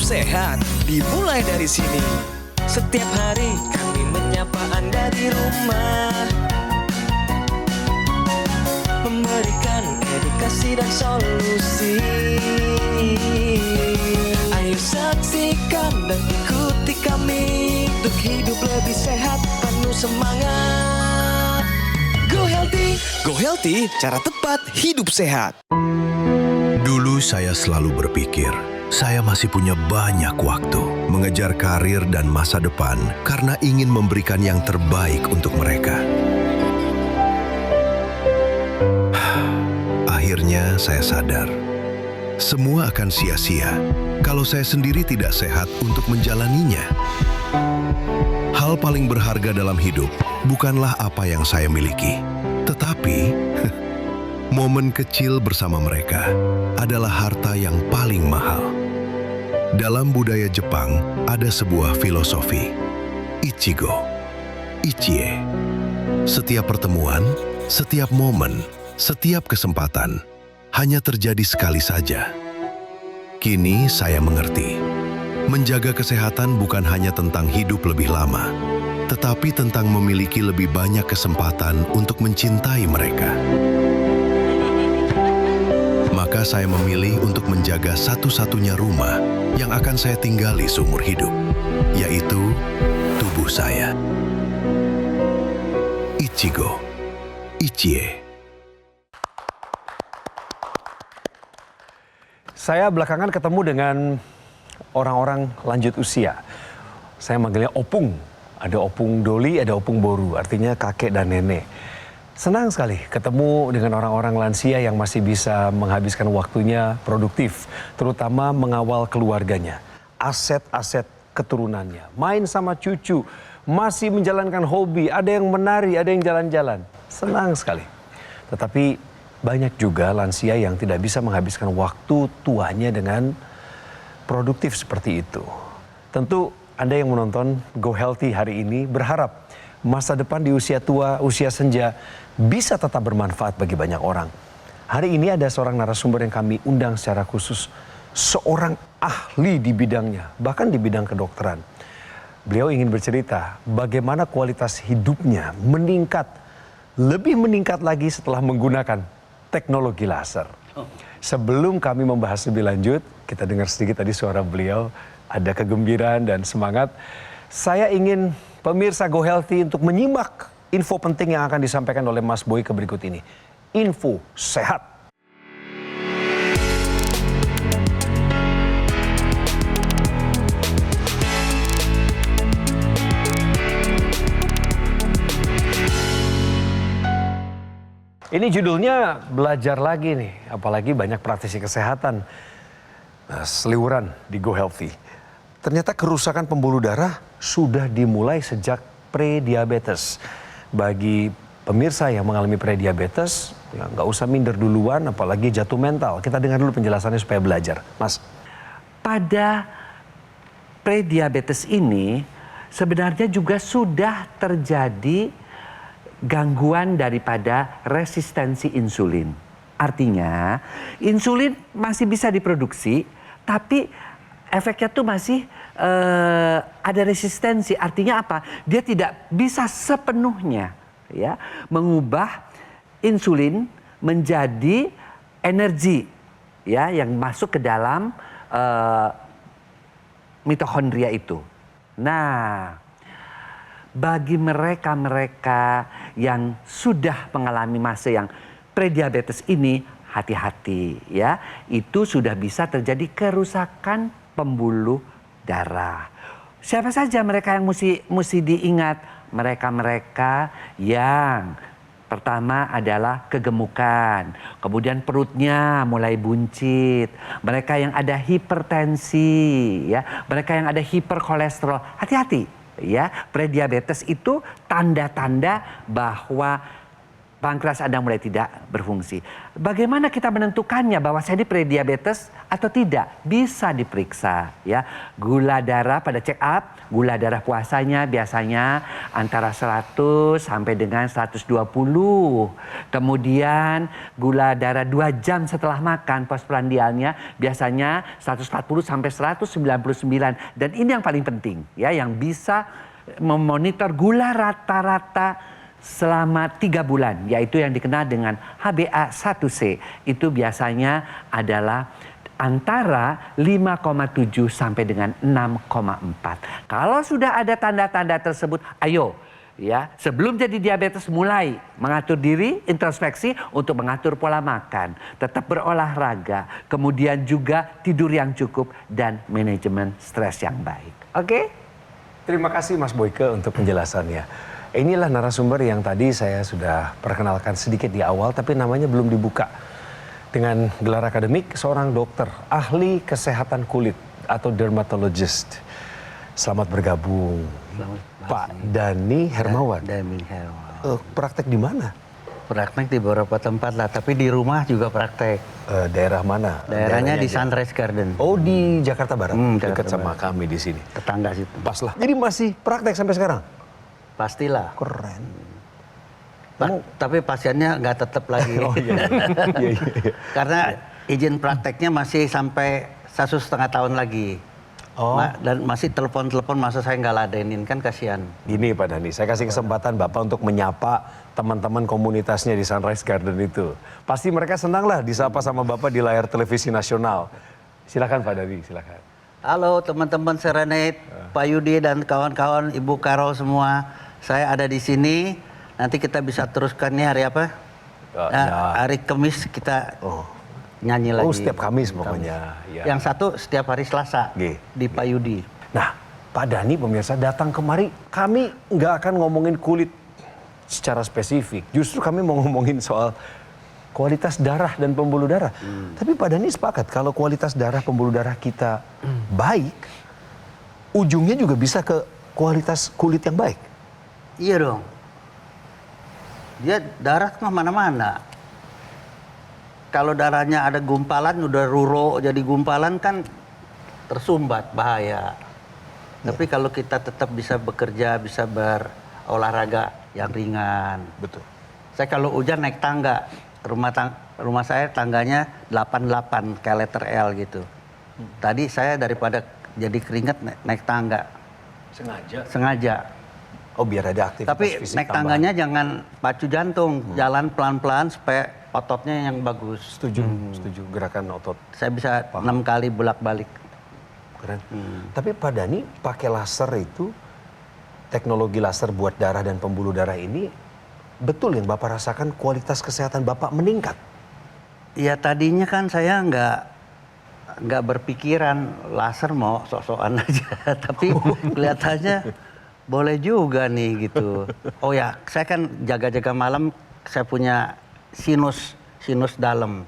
sehat dimulai dari sini. Setiap hari kami menyapa Anda di rumah, memberikan edukasi dan solusi. Ayo saksikan dan ikuti kami untuk hidup lebih sehat, penuh semangat. Go Healthy, cara tepat hidup sehat. Dulu saya selalu berpikir, saya masih punya banyak waktu mengejar karir dan masa depan karena ingin memberikan yang terbaik untuk mereka. Akhirnya saya sadar, semua akan sia-sia kalau saya sendiri tidak sehat untuk menjalaninya. Hal paling berharga dalam hidup bukanlah apa yang saya miliki, tetapi momen kecil bersama mereka adalah harta yang paling mahal. Dalam budaya Jepang ada sebuah filosofi, Ichigo, Ichie. Setiap pertemuan, setiap momen, setiap kesempatan hanya terjadi sekali saja. Kini saya mengerti, menjaga kesehatan bukan hanya tentang hidup lebih lama, tetapi tentang memiliki lebih banyak kesempatan untuk mencintai mereka. Maka saya memilih untuk menjaga satu-satunya rumah yang akan saya tinggali seumur hidup, yaitu tubuh saya. Ichigo, Ichie. Saya belakangan ketemu dengan orang-orang lanjut usia. Saya manggilnya opung. Ada opung doli, ada opung boru, artinya kakek dan nenek. Senang sekali ketemu dengan orang-orang lansia yang masih bisa menghabiskan waktunya produktif, terutama mengawal keluarganya, aset-aset keturunannya, main sama cucu, masih menjalankan hobi, ada yang menari, ada yang jalan-jalan. Senang sekali. Tetapi banyak juga lansia yang tidak bisa menghabiskan waktu tuanya dengan produktif seperti itu. Tentu Anda yang menonton Go Healthy hari ini berharap masa depan di usia tua, usia senja bisa tetap bermanfaat bagi banyak orang. Hari ini ada seorang narasumber yang kami undang secara khusus, seorang ahli di bidangnya, bahkan di bidang kedokteran. Beliau ingin bercerita bagaimana kualitas hidupnya meningkat, lebih meningkat lagi setelah menggunakan teknologi laser. Sebelum kami membahas lebih lanjut, kita dengar sedikit tadi suara beliau, ada kegembiraan dan semangat. Saya ingin pemirsa Go Healthy untuk menyimak info penting yang akan disampaikan oleh Mas Boyke berikut ini. Info sehat. Ini judulnya belajar lagi nih, apalagi banyak praktisi kesehatan seliuran di Go Healthy. Ternyata kerusakan pembuluh darah sudah dimulai sejak pre-diabetes. Bagi pemirsa yang mengalami pre-diabetes, ya nggak usah minder duluan, apalagi jatuh mental. Kita dengar dulu penjelasannya supaya belajar. Mas. Pada pre-diabetes ini sebenarnya juga sudah terjadi gangguan daripada resistensi insulin. Artinya insulin masih bisa diproduksi, tapi efeknya tuh masih ada resistensi. Artinya apa? Dia tidak bisa sepenuhnya ya mengubah insulin menjadi energi ya yang masuk ke dalam mitokondria itu. Nah, bagi mereka-mereka yang sudah mengalami masa yang prediabetes ini, hati-hati ya. Itu sudah bisa terjadi kerusakan pembuluh darah. Siapa saja mereka yang mesti diingat? Mereka-mereka yang pertama adalah kegemukan, kemudian perutnya mulai buncit, mereka yang ada hipertensi, ya, mereka yang ada hiperkolesterol. Hati-hati, ya. Prediabetes itu tanda-tanda bahwa pankreas Anda mulai tidak berfungsi. Bagaimana kita menentukannya bahwa saya ini prediabetes atau tidak? Bisa diperiksa ya. Gula darah pada check up, gula darah puasanya biasanya antara 100 sampai dengan 120. Kemudian gula darah 2 jam setelah makan postprandialnya biasanya 140 sampai 199. Dan ini yang paling penting ya, yang bisa memonitor gula rata-rata selama 3 bulan, yaitu yang dikenal dengan HbA1c. Itu biasanya adalah antara 5,7 sampai dengan 6,4. Kalau sudah ada tanda-tanda tersebut, ayo ya, sebelum jadi diabetes mulai mengatur diri, introspeksi untuk mengatur pola makan, tetap berolahraga, kemudian juga tidur yang cukup dan manajemen stres yang baik. Oke? Terima kasih Mas Boyke untuk penjelasannya. Inilah narasumber yang tadi saya sudah perkenalkan sedikit di awal, tapi namanya belum dibuka. Dengan gelar akademik, seorang dokter, ahli kesehatan kulit atau dermatologist. Selamat bergabung, Pak Dhani Hermawan. Dhani Hermawan. Praktek di mana? Praktek di beberapa tempat lah, tapi di rumah juga praktek. Daerah mana? Daerahnya di aja. Sunrise Garden. Oh, di Jakarta Barat, dekat Jakarta sama Barat. kami di sini. Tetangga situ. Pas lah. Jadi masih praktek sampai sekarang? Pastilah. Keren. Tapi pasiennya nggak tetap lagi. Oh, iya. Iya, iya. Karena izin prakteknya masih sampai 1,5 tahun lagi. Oh. Dan masih telepon-telepon, masa saya nggak ladenin, kan kasihan. Gini Pak Dhani, saya kasih kesempatan Bapak untuk menyapa teman-teman komunitasnya di Sunrise Garden itu. Pasti mereka senang lah disapa sama Bapak di layar televisi nasional. Silakan Pak Dhani, silakan. Halo teman-teman Serenade, Pak Yudi dan kawan-kawan, Ibu Karo semua. Saya ada di sini. Nanti kita bisa teruskan nih hari apa? Ya. Hari Kamis kita nyanyi lagi. Oh, setiap Kamis pokoknya. Ya. Yang satu setiap hari Selasa Oke. di Pak Yudi. Nah, Pak Dhani pemirsa datang kemari, kami nggak akan ngomongin kulit secara spesifik. Justru kami mau ngomongin soal kualitas darah dan pembuluh darah. Tapi Pak Dhani sepakat kalau kualitas darah pembuluh darah kita baik, ujungnya juga bisa ke kualitas kulit yang baik. Iya dong. Dia darah mah mana-mana. Kalau darahnya ada gumpalan, udah ruro jadi gumpalan kan tersumbat, bahaya. Tapi kalau kita tetap bisa bekerja, bisa berolahraga yang ringan. Betul. Saya kalau hujan naik tangga, rumah saya tangganya 88 kayak letter L gitu. Tadi saya daripada jadi keringat naik tangga. Sengaja. Oh, biar ada aktivitas Tapi fisik naik tambahan. tangganya jangan pacu jantung, jalan pelan-pelan supaya ototnya yang bagus. Setuju, setuju. Gerakan otot. Saya bisa 6 kali bolak-balik. Keren. Tapi Pak Dhani pakai laser itu, teknologi laser buat darah dan pembuluh darah ini, betul yang Bapak rasakan kualitas kesehatan Bapak meningkat? Ya tadinya kan saya nggak berpikiran laser mau sok-sokan aja, tapi kelihatannya boleh juga nih gitu. Oh ya, saya kan jaga-jaga malam, saya punya sinus dalam.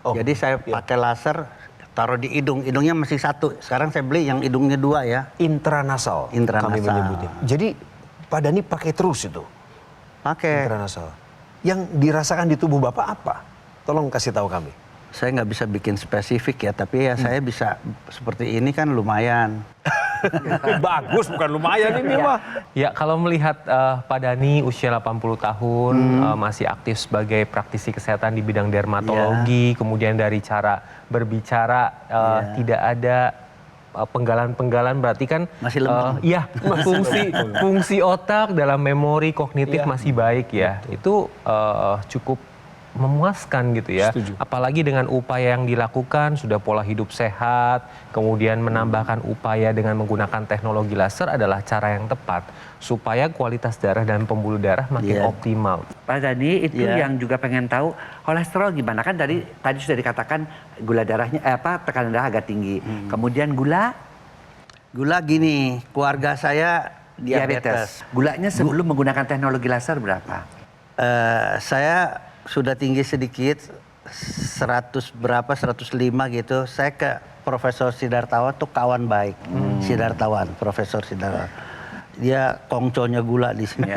Oh, jadi saya pakai laser, taruh di hidungnya masih 1. Sekarang saya beli yang hidungnya 2 ya. Intranasal, Intranasal. kami menyebutnya. Jadi Pak Dhani pakai terus itu, Pakai. intranasal. Yang dirasakan di tubuh Bapak apa? Tolong kasih tahu kami. Saya nggak bisa bikin spesifik ya, tapi ya saya bisa seperti ini kan lumayan. Bagus, bukan lumayan ini mah. Ya, kalau melihat Pak Dhani usia 80 tahun, masih aktif sebagai praktisi kesehatan di bidang dermatologi, kemudian dari cara berbicara tidak ada penggalan-penggalan, berarti kan Masih lembut. iya, fungsi otak dalam memori kognitif masih baik ya. Itu cukup memuaskan gitu ya. Setuju. Apalagi dengan upaya yang dilakukan, sudah pola hidup sehat, kemudian menambahkan upaya dengan menggunakan teknologi laser adalah cara yang tepat supaya kualitas darah dan pembuluh darah makin optimal. Pak Dhani itu Iya. yang juga pengen tahu kolesterol gimana, kan tadi sudah dikatakan gula darahnya tekanan darah agak tinggi. Kemudian gula Gini, keluarga saya diabetes. Gulanya sebelum menggunakan teknologi laser berapa? Saya sudah tinggi sedikit, 100 berapa, 105 gitu. Saya ke Profesor Sidartawan tuh kawan baik. Sidartawan, Profesor Sidartawan. Dia kongconya gula di sini.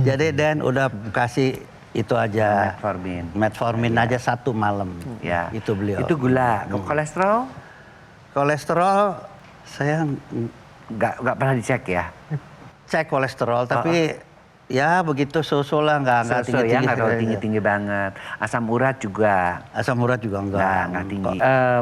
Jadi Dan udah kasih Itu aja. Metformin. Metformin aja 1 malam. Ya. Itu beliau. Itu gula. Kolesterol Kolesterol saya nggak pernah dicek ya. cek kolesterol, tapi ya begitu so-so lah, nggak So-so ya, tinggi-tinggi. nggak terlalu tinggi-tinggi banget. Asam urat juga Asam urat juga nggak tinggi.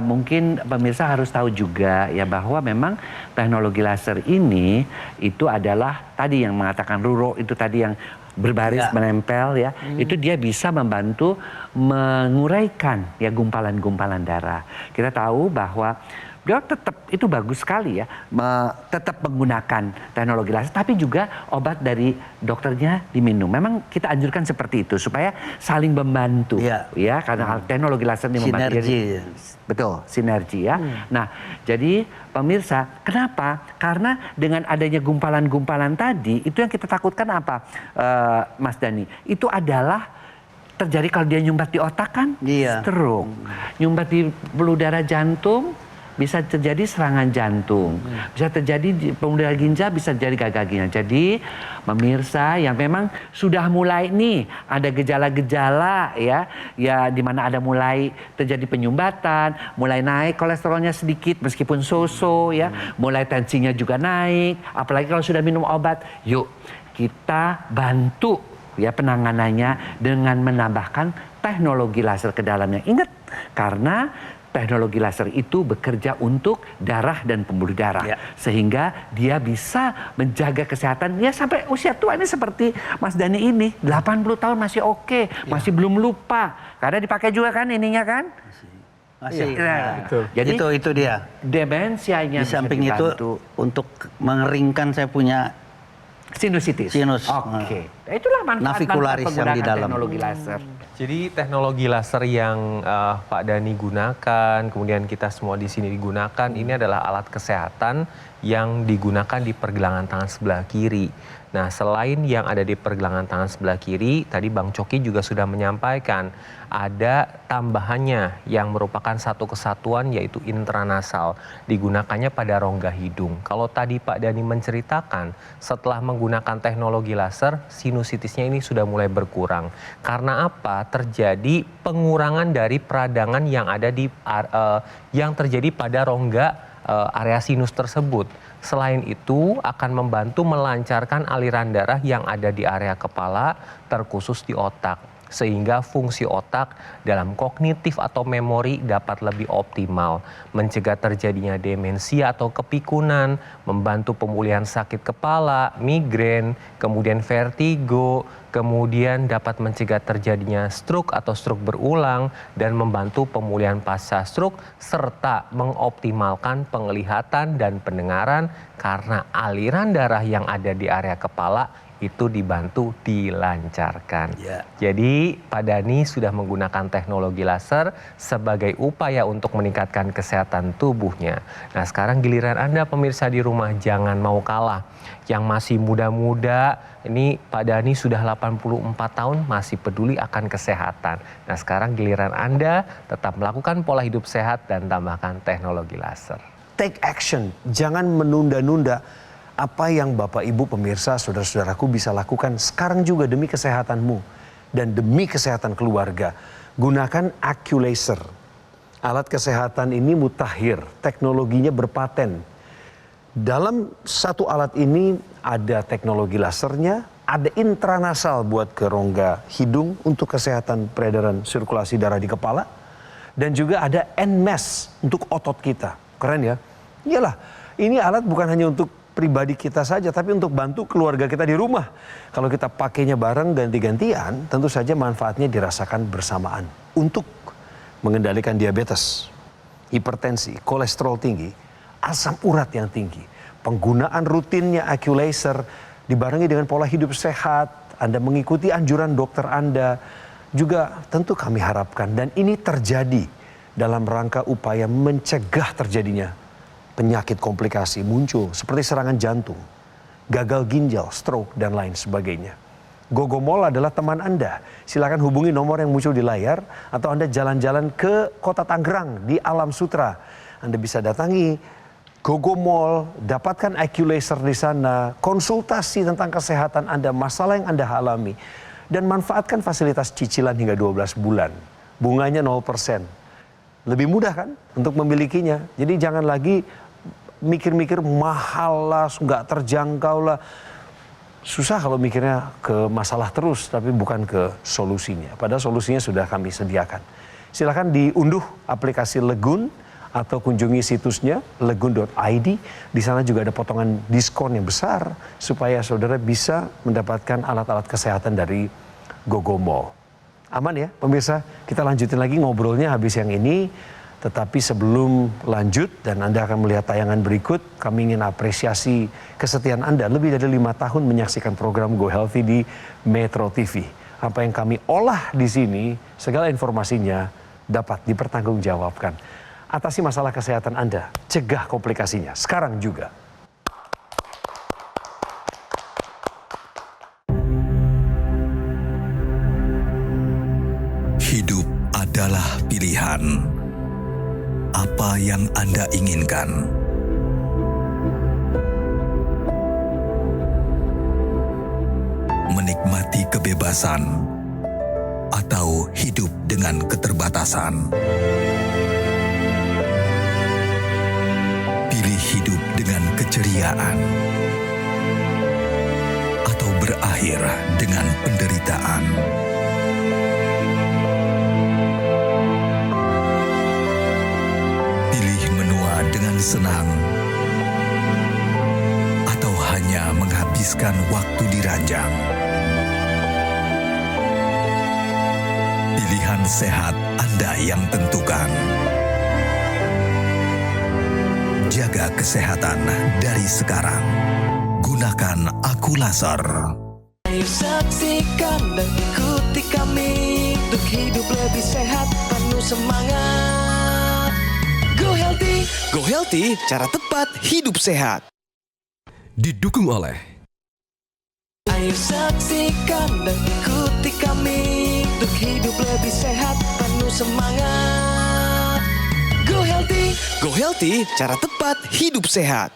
Mungkin pemirsa harus tahu juga ya bahwa memang teknologi laser ini itu adalah tadi yang mengatakan ruro itu tadi yang berbaris menempel ya, itu dia bisa membantu menguraikan ya gumpalan-gumpalan darah. Kita tahu bahwa beliau tetap itu bagus sekali ya, tetap menggunakan teknologi laser, tapi juga obat dari dokternya diminum. Memang kita anjurkan seperti itu supaya saling membantu ya, karena teknologi laser ini membantu. Sinergi. Betul, sinergi ya. Nah, jadi pemirsa, kenapa? Karena dengan adanya gumpalan-gumpalan tadi, itu yang kita takutkan apa, Mas Dhani? Itu adalah terjadi kalau dia nyumbat di otak kan, stroke. Nyumbat di pembuluh darah jantung, bisa terjadi serangan jantung, bisa terjadi pembuluh darah ginjal, bisa terjadi gagal ginjal. Jadi pemirsa yang memang sudah mulai nih ada gejala-gejala ya di mana ada mulai terjadi penyumbatan, mulai naik kolesterolnya sedikit meskipun so-so ya, mulai tensinya juga naik, apalagi kalau sudah minum obat, yuk kita bantu ya penanganannya dengan menambahkan teknologi laser ke dalamnya. Ingat, karena teknologi laser itu bekerja untuk darah dan pembuluh darah. Sehingga dia bisa menjaga kesehatan ya sampai usia tua ini seperti Mas Dhani ini. 80 tahun masih oke, masih belum lupa. Karena dipakai juga kan ininya kan? Masih. Betul. Jadi itu dia. Demensianya Di samping itu untuk mengeringkan saya punya sinusitis. Sinus. Oke. Itulah manfaat Navikularis yang di dalam. teknologi laser. Jadi teknologi laser yang Pak Dhani gunakan, kemudian kita semua di sini digunakan, ini adalah alat kesehatan yang digunakan di pergelangan tangan sebelah kiri. Nah, selain yang ada di pergelangan tangan sebelah kiri, tadi Bang Coki juga sudah menyampaikan ada tambahannya yang merupakan satu kesatuan yaitu intranasal, digunakannya pada rongga hidung. Kalau tadi Pak Dhani menceritakan setelah menggunakan teknologi laser, sinusitisnya ini sudah mulai berkurang. Karena apa? Terjadi pengurangan dari peradangan yang ada di yang terjadi pada rongga area sinus tersebut. Selain itu akan membantu melancarkan aliran darah yang ada di area kepala, terkhusus di otak, sehingga fungsi otak dalam kognitif atau memori dapat lebih optimal, mencegah terjadinya demensia atau kepikunan, membantu pemulihan sakit kepala, migrain, kemudian vertigo, kemudian dapat mencegah terjadinya stroke atau stroke berulang, dan membantu pemulihan pasca stroke, serta mengoptimalkan penglihatan dan pendengaran karena aliran darah yang ada di area kepala itu dibantu dilancarkan. Jadi Pak Dhani sudah menggunakan teknologi laser sebagai upaya untuk meningkatkan kesehatan tubuhnya. Nah, sekarang giliran Anda pemirsa di rumah, jangan mau kalah. Yang masih muda-muda, ini Pak Dhani sudah 84 tahun masih peduli akan kesehatan. Nah, sekarang giliran Anda tetap melakukan pola hidup sehat dan tambahkan teknologi laser. Take action, jangan menunda-nunda. Apa yang Bapak Ibu pemirsa, saudara-saudaraku bisa lakukan sekarang juga demi kesehatanmu dan demi kesehatan keluarga. Gunakan AccuLaser. Alat kesehatan ini mutakhir, teknologinya berpaten. Dalam satu alat ini ada teknologi lasernya, ada intranasal buat ke rongga hidung untuk kesehatan peredaran sirkulasi darah di kepala, dan juga ada NMES untuk otot kita. Keren ya? Iyalah, ini alat bukan hanya untuk pribadi kita saja, tapi untuk bantu keluarga kita di rumah. Kalau kita pakainya bareng ganti-gantian, tentu saja manfaatnya dirasakan bersamaan. Untuk mengendalikan diabetes, hipertensi, kolesterol tinggi, asam urat yang tinggi. Penggunaan rutinnya AccuLaser dibarengi dengan pola hidup sehat, Anda mengikuti anjuran dokter Anda, juga tentu kami harapkan. Dan ini terjadi dalam rangka upaya mencegah terjadinya penyakit komplikasi muncul seperti serangan jantung, gagal ginjal, stroke, dan lain sebagainya. Gogomol adalah teman Anda. Silakan hubungi nomor yang muncul di layar, atau Anda jalan-jalan ke Kota Tangerang di Alam Sutra. Anda bisa datangi Gogomol, dapatkan AccuLaser di sana, konsultasi tentang kesehatan Anda, masalah yang Anda alami. Dan manfaatkan fasilitas cicilan hingga 12 bulan. Bunganya 0%. Lebih mudah kan untuk memilikinya. Jadi jangan lagi mikir-mikir mahal lah, nggak terjangkau lah. Susah kalau mikirnya ke masalah terus, tapi bukan ke solusinya. Padahal solusinya sudah kami sediakan. Silakan diunduh aplikasi Legun atau kunjungi situsnya legun.id. Di sana juga ada potongan diskon yang besar supaya saudara bisa mendapatkan alat-alat kesehatan dari Gogomo. Aman ya pemirsa, kita lanjutin lagi ngobrolnya habis yang ini. Tetapi sebelum lanjut dan Anda akan melihat tayangan berikut, kami ingin apresiasi kesetiaan Anda lebih dari 5 tahun menyaksikan program Go Healthy di Metro TV. Apa yang kami olah di sini, segala informasinya dapat dipertanggungjawabkan. Atasi masalah kesehatan Anda, cegah komplikasinya sekarang juga. Hidup adalah pilihan. Apa yang Anda inginkan? Menikmati kebebasan atau hidup dengan keterbatasan? Pilih hidup dengan keceriaan atau berakhir dengan penderitaan? Dengan senang atau hanya menghabiskan waktu di ranjang. Pilihan sehat Anda yang tentukan. Jaga kesehatan dari sekarang. Gunakan Akulaser. Ayo saksikan dan ikuti kami untuk hidup lebih sehat, penuh semangat. Go Healthy, Go Healthy, cara tepat hidup sehat. Didukung oleh Ayo saksikan dan ikuti kami untuk hidup lebih sehat, penuh semangat. Go Healthy, cara tepat hidup sehat.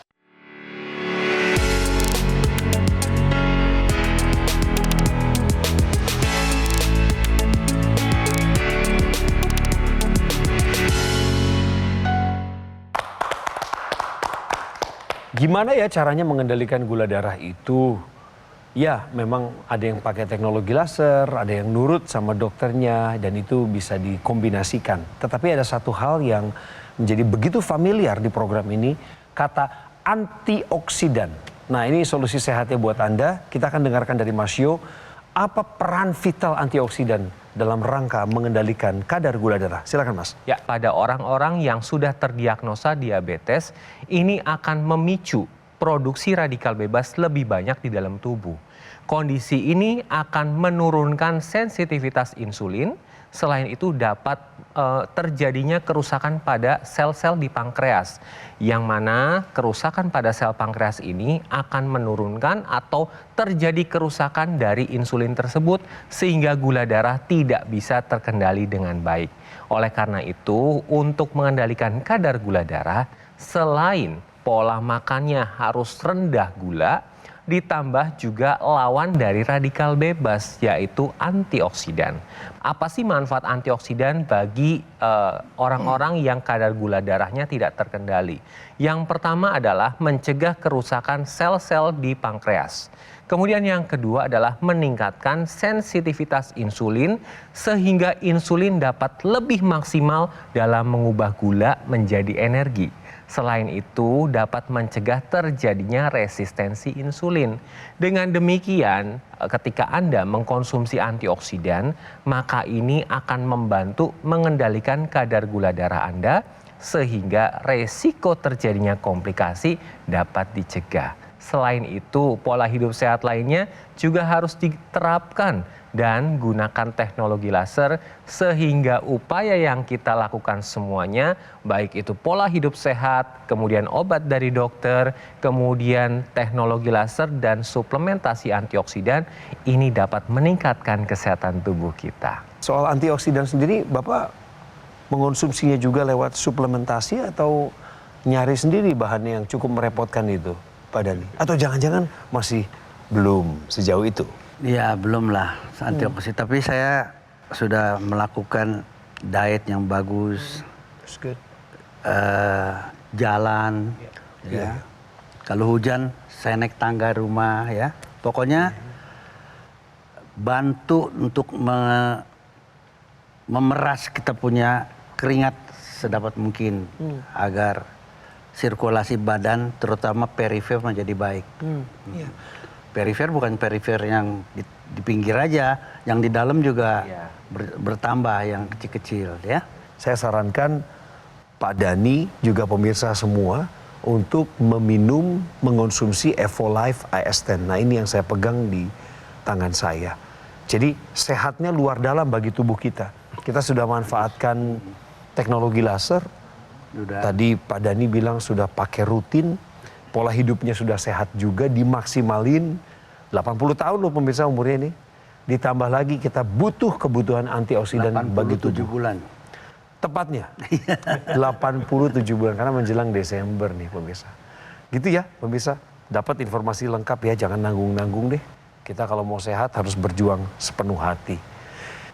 Gimana ya caranya mengendalikan gula darah itu? Ya, memang ada yang pakai teknologi laser, ada yang nurut sama dokternya, dan itu bisa dikombinasikan. Tetapi ada satu hal yang menjadi begitu familiar di program ini, kata antioksidan. Nah, ini solusi sehatnya buat Anda. Kita akan dengarkan dari Mas Yo, apa peran vital antioksidan dalam rangka mengendalikan kadar gula darah. Silakan Mas. Ya, pada orang-orang yang sudah terdiagnosa diabetes, ini akan memicu produksi radikal bebas lebih banyak di dalam tubuh. Kondisi ini akan menurunkan sensitivitas insulin. Selain itu dapat terjadinya kerusakan pada sel-sel di pankreas, yang mana kerusakan pada sel pankreas ini akan menurunkan atau terjadi kerusakan dari insulin tersebut sehingga gula darah tidak bisa terkendali dengan baik. Oleh karena itu, untuk mengendalikan kadar gula darah, selain pola makannya harus rendah gula, ditambah juga lawan dari radikal bebas, yaitu antioksidan. Apa sih manfaat antioksidan bagi orang-orang yang kadar gula darahnya tidak terkendali? Yang pertama adalah mencegah kerusakan sel-sel di pankreas. Kemudian yang kedua adalah meningkatkan sensitivitas insulin sehingga insulin dapat lebih maksimal dalam mengubah gula menjadi energi. Selain itu dapat mencegah terjadinya resistensi insulin. Dengan demikian, ketika Anda mengkonsumsi antioksidan, maka ini akan membantu mengendalikan kadar gula darah Anda sehingga resiko terjadinya komplikasi dapat dicegah. Selain itu, pola hidup sehat lainnya juga harus diterapkan dan gunakan teknologi laser sehingga upaya yang kita lakukan semuanya, baik itu pola hidup sehat, kemudian obat dari dokter, kemudian teknologi laser dan suplementasi antioksidan, ini dapat meningkatkan kesehatan tubuh kita. Soal antioksidan sendiri, Bapak mengonsumsinya juga lewat suplementasi atau nyari sendiri bahannya yang cukup merepotkan itu, Pak Dhani? Atau jangan-jangan masih belum sejauh itu? Ya belum lah antioksidan, tapi saya sudah melakukan diet yang bagus, That's good. jalan, ya. Kalau hujan saya naik tangga rumah, ya. Pokoknya bantu untuk memeras kita punya keringat sedapat mungkin agar sirkulasi badan, terutama perifer menjadi baik. Iya. Perifer bukan perifer yang di pinggir aja, yang di dalam juga bertambah yang kecil-kecil, ya. Saya sarankan Pak Dhani juga pemirsa semua untuk mengonsumsi Evolife IS10. Nah, ini yang saya pegang di tangan saya. Jadi sehatnya luar dalam bagi tubuh kita. Kita sudah manfaatkan teknologi laser. Tadi Pak Dhani bilang sudah pakai rutin, pola hidupnya sudah sehat juga, dimaksimalin. 80 tahun loh pemirsa umurnya ini. Ditambah lagi kita butuh kebutuhan antioksidan bagi 87 tubuh. bulan. Tepatnya 87 bulan karena menjelang Desember nih pemirsa. Gitu ya pemirsa, dapat informasi lengkap ya, jangan nanggung-nanggung deh. Kita kalau mau sehat harus berjuang sepenuh hati.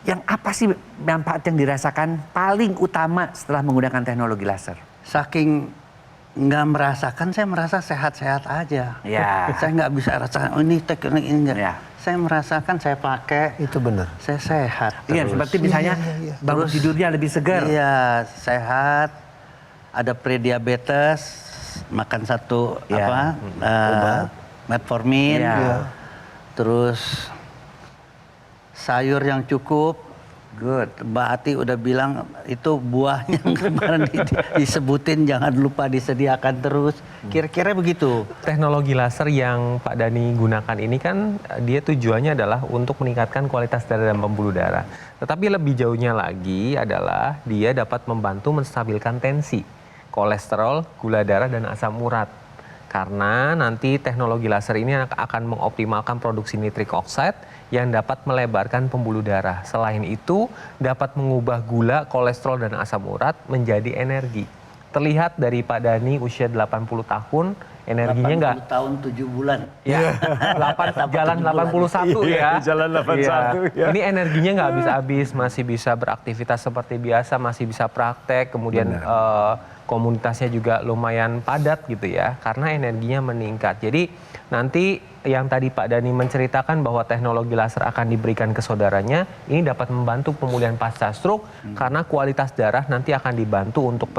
Yang apa sih manfaat yang dirasakan paling utama setelah menggunakan teknologi laser? Saking nggak merasakan, saya merasa sehat-sehat aja. Ya. Saya nggak bisa rasakan, oh ini teknik ini enggak. Ya. Saya merasakan, saya pakai, Itu benar. saya sehat. Iya, terus. seperti misalnya bangun Terus, tidurnya lebih segar. Iya, sehat. Ada prediabetes, makan satu Ya. metformin. Ya. Terus sayur yang cukup. Good. Mbak Ati udah bilang itu buahnya kemarin disebutin jangan lupa disediakan terus. Kira-kira begitu. Teknologi laser yang Pak Dhani gunakan ini kan dia tujuannya adalah untuk meningkatkan kualitas darah dan pembuluh darah. Tetapi lebih jauhnya lagi adalah dia dapat membantu menstabilkan tensi, kolesterol, gula darah, dan asam urat. Karena nanti teknologi laser ini akan mengoptimalkan produksi nitric oxide yang dapat melebarkan pembuluh darah. Selain itu, dapat mengubah gula, kolesterol, dan asam urat menjadi energi. Terlihat dari Pak Dhani usia 80 tahun, energinya nggak... 80 tahun 7 bulan. Ya, jalan 81 ya. Jalan 81 ya. Ini energinya nggak habis-habis, masih bisa beraktivitas seperti biasa, masih bisa praktek, kemudian komunitasnya juga lumayan padat gitu ya, karena energinya meningkat. Jadi nanti yang tadi Pak Dhani menceritakan bahwa teknologi laser akan diberikan ke saudaranya, ini dapat membantu pemulihan pasca stroke karena kualitas darah nanti akan dibantu untuk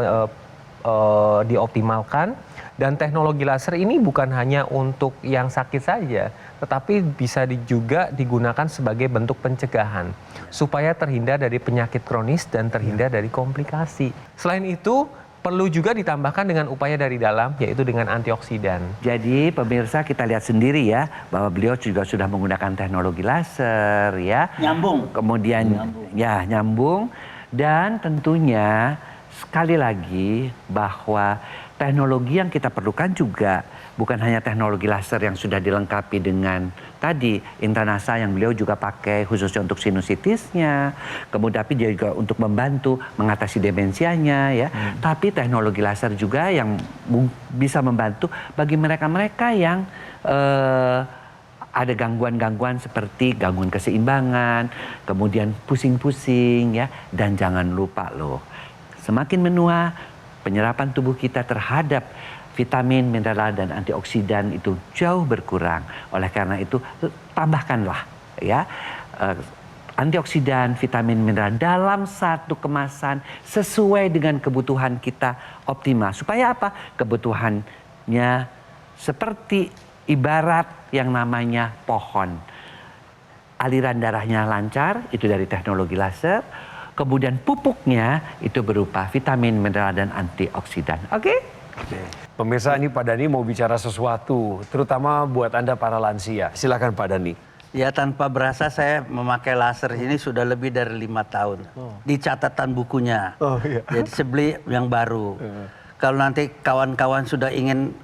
dioptimalkan. Dan teknologi laser ini bukan hanya untuk yang sakit saja, tetapi bisa juga digunakan sebagai bentuk pencegahan supaya terhindar dari penyakit kronis dan terhindar dari komplikasi. Selain itu, perlu juga ditambahkan dengan upaya dari dalam, yaitu dengan antioksidan. Jadi pemirsa kita lihat sendiri ya, bahwa beliau juga sudah menggunakan teknologi laser ya. Nyambung. Kemudian nyambung. Dan tentunya sekali lagi bahwa teknologi yang kita perlukan juga bukan hanya teknologi laser yang sudah dilengkapi dengan tadi Intranasa yang beliau juga pakai khususnya untuk sinusitisnya, kemudian tapi dia juga untuk membantu mengatasi demensianya ya. Tapi teknologi laser juga yang bisa membantu bagi mereka-mereka yang ada gangguan-gangguan seperti gangguan keseimbangan, kemudian pusing-pusing ya, dan jangan lupa loh, semakin menua penyerapan tubuh kita terhadap vitamin, mineral, dan antioksidan itu jauh berkurang. Oleh karena itu, tambahkanlah ya antioksidan, vitamin, mineral dalam satu kemasan sesuai dengan kebutuhan kita optimal. Supaya apa? Kebutuhannya seperti ibarat yang namanya pohon. Aliran darahnya lancar, itu dari teknologi laser. Kemudian pupuknya itu berupa vitamin, mineral, dan antioksidan. Oke? Pemirsa, ini Pak Dhani mau bicara sesuatu, terutama buat Anda para lansia. Silakan Pak Dhani. Ya tanpa berasa saya memakai laser ini sudah lebih dari 5 tahun. Di catatan bukunya. Jadi sebeli yang baru. Kalau nanti kawan-kawan sudah ingin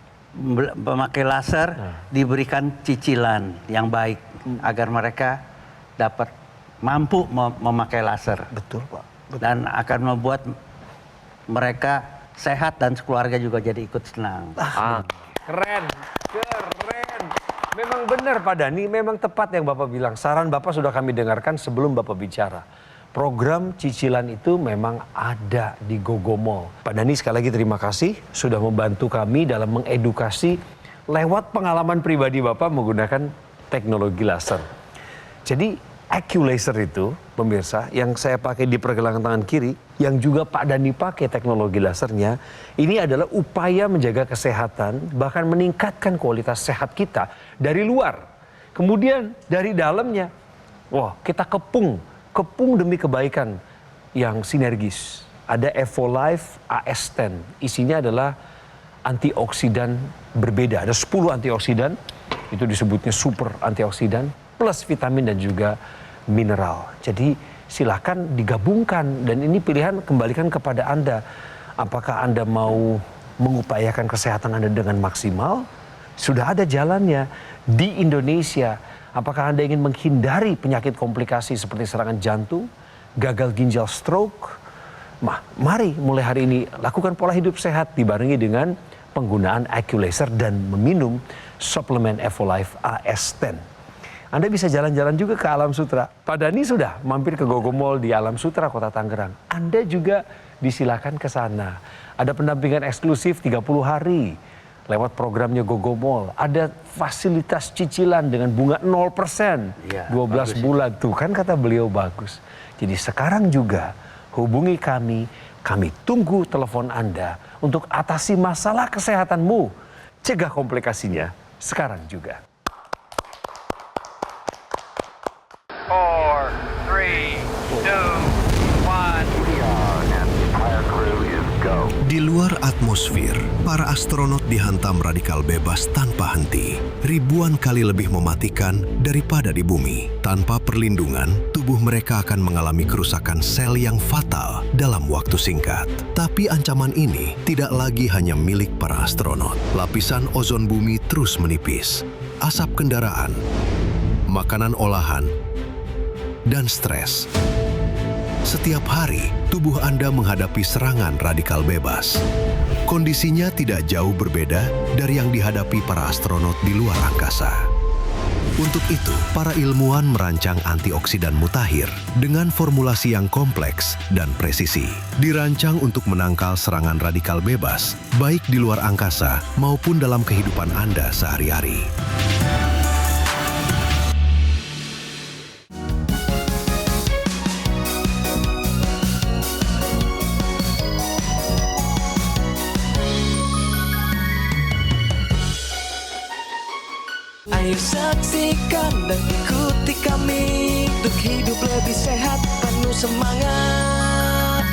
memakai laser, diberikan cicilan yang baik agar mereka dapat mampu memakai laser. Betul Pak. Dan akan membuat mereka sehat dan keluarga juga jadi ikut senang. Keren, keren. Memang benar Pak Dhani, memang tepat yang Bapak bilang. Saran Bapak sudah kami dengarkan sebelum Bapak bicara. Program cicilan itu memang ada di Gogomol. Pak Dhani sekali lagi terima kasih sudah membantu kami dalam mengedukasi lewat pengalaman pribadi Bapak menggunakan teknologi laser. Jadi AccuLaser itu pemirsa yang saya pakai di pergelangan tangan kiri, yang juga Pak Dhani pakai teknologi lasernya, ini adalah upaya menjaga kesehatan bahkan meningkatkan kualitas sehat kita dari luar. Kemudian dari dalamnya, wah kita kepung demi kebaikan yang sinergis. Ada Evolife AS10, isinya adalah antioksidan berbeda. Ada 10 antioksidan, itu disebutnya super antioksidan, plus vitamin dan juga mineral. Jadi silakan digabungkan dan ini pilihan kembalikan kepada Anda. Apakah Anda mau mengupayakan kesehatan Anda dengan maksimal? Sudah ada jalannya di Indonesia. Apakah Anda ingin menghindari penyakit komplikasi seperti serangan jantung, gagal ginjal, stroke? Mari mulai hari ini lakukan pola hidup sehat dibarengi dengan penggunaan AccuLaser dan meminum suplemen Evolife AS10. Anda bisa jalan-jalan juga ke Alam Sutra. Pak Dhani sudah mampir ke Gogomol di Alam Sutra, Kota Tangerang. Anda juga disilakan ke sana. Ada pendampingan eksklusif 30 hari lewat programnya Gogomol. Ada fasilitas cicilan dengan bunga 0%. Iya, 12 bulan. Tuh kan kata beliau bagus. Jadi sekarang juga hubungi kami. Kami tunggu telepon Anda untuk atasi masalah kesehatanmu. Cegah komplikasinya sekarang juga. 4, 3, 2, 1. Di luar atmosfer, para astronot dihantam radikal bebas tanpa henti. Ribuan kali lebih mematikan daripada di bumi. Tanpa perlindungan, tubuh mereka akan mengalami kerusakan sel yang fatal dalam waktu singkat. Tapi ancaman ini tidak lagi hanya milik para astronot. Lapisan ozon bumi terus menipis. Asap kendaraan, makanan olahan, dan stres. Setiap hari, tubuh Anda menghadapi serangan radikal bebas. Kondisinya tidak jauh berbeda dari yang dihadapi para astronot di luar angkasa. Untuk itu, para ilmuwan merancang antioksidan mutakhir dengan formulasi yang kompleks dan presisi. Dirancang untuk menangkal serangan radikal bebas, baik di luar angkasa maupun dalam kehidupan Anda sehari-hari. Ayo saksikan dan ikuti kami untuk hidup lebih sehat, penuh semangat.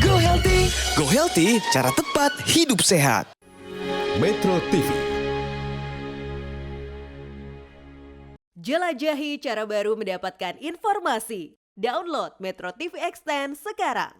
Go Healthy, cara tepat hidup sehat. Metro TV. Jelajahi cara baru mendapatkan informasi. Download Metro TV Extend sekarang.